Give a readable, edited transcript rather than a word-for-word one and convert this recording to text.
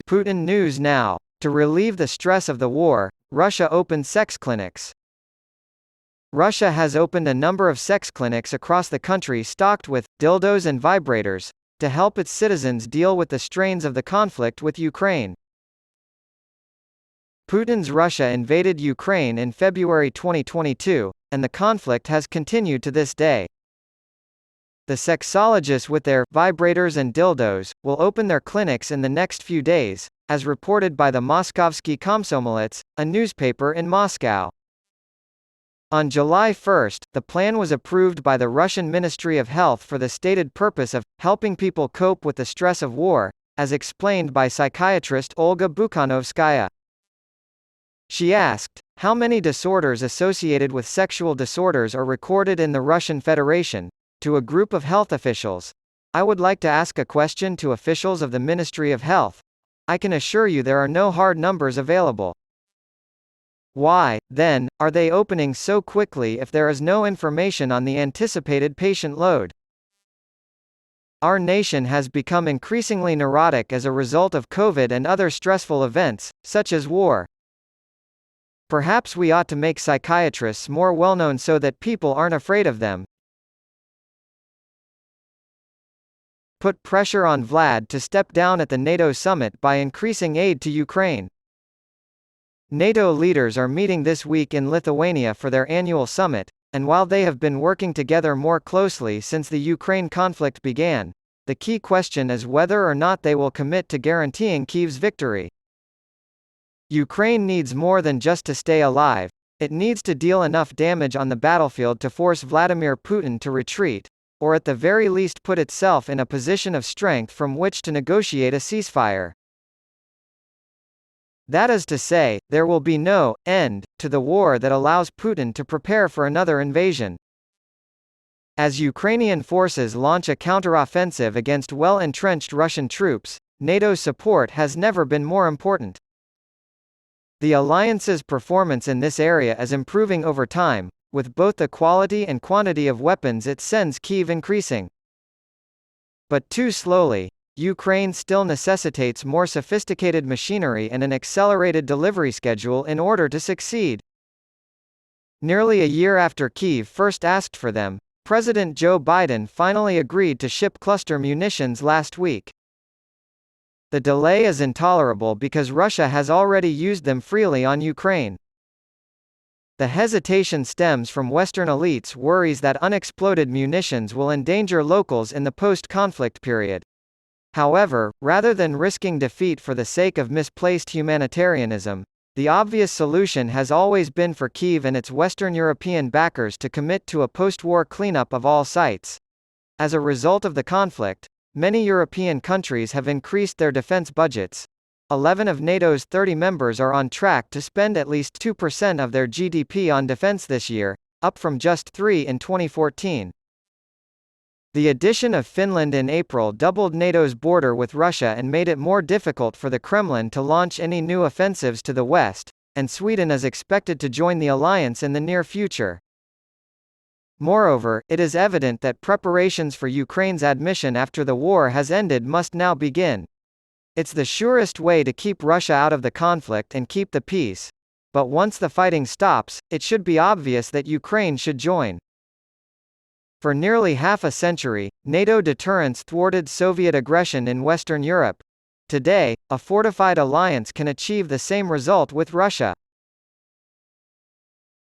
Putin News Now. To relieve the stress of the war, Russia opened sex clinics. Russia has opened a number of sex clinics across the country stocked with dildos and vibrators to help its citizens deal with the strains of the conflict with Ukraine. Putin's Russia invaded Ukraine in February 2022, and the conflict has continued to this day. The sexologists with their vibrators and dildos will open their clinics in the next few days, as reported by the Moskovsky Komsomolets, a newspaper in Moscow. On July 1, the plan was approved by the Russian Ministry of Health for the stated purpose of helping people cope with the stress of war, as explained by psychiatrist Olga Bukhanovskaya. She asked, "How many disorders associated with sexual disorders are recorded in the Russian Federation?" To a group of health officials. "I would like to ask a question to officials of the Ministry of Health. I can assure you there are no hard numbers available. Why, then, are they opening so quickly if there is no information on the anticipated patient load? Our nation has become increasingly neurotic as a result of COVID and other stressful events, such as war. Perhaps we ought to make psychiatrists more well-known so that people aren't afraid of them. Put pressure on Vlad to step down at the NATO summit by increasing aid to Ukraine." NATO leaders are meeting this week in Lithuania for their annual summit, and while they have been working together more closely since the Ukraine conflict began, the key question is whether or not they will commit to guaranteeing Kyiv's victory. Ukraine needs more than just to stay alive. It needs to deal enough damage on the battlefield to force Vladimir Putin to retreat, or at the very least put itself in a position of strength from which to negotiate a ceasefire. That is to say, there will be no end to the war that allows Putin to prepare for another invasion. As Ukrainian forces launch a counteroffensive against well-entrenched Russian troops, NATO's support has never been more important. The alliance's performance in this area is improving over time, with both the quality and quantity of weapons it sends Kyiv increasing. But too slowly. Ukraine still necessitates more sophisticated machinery and an accelerated delivery schedule in order to succeed. Nearly a year after Kyiv first asked for them, President Joe Biden finally agreed to ship cluster munitions last week. The delay is intolerable because Russia has already used them freely on Ukraine. The hesitation stems from Western elites' worries that unexploded munitions will endanger locals in the post-conflict period. However, rather than risking defeat for the sake of misplaced humanitarianism, the obvious solution has always been for Kyiv and its Western European backers to commit to a post-war cleanup of all sites. As a result of the conflict, many European countries have increased their defense budgets. 11 of NATO's 30 members are on track to spend at least 2% of their GDP on defense this year, up from just 3% in 2014. The addition of Finland in April doubled NATO's border with Russia and made it more difficult for the Kremlin to launch any new offensives to the west, and Sweden is expected to join the alliance in the near future. Moreover, it is evident that preparations for Ukraine's admission after the war has ended must now begin. It's the surest way to keep Russia out of the conflict and keep the peace. But once the fighting stops, it should be obvious that Ukraine should join. For nearly half a century, NATO deterrence thwarted Soviet aggression in Western Europe. Today, a fortified alliance can achieve the same result with Russia.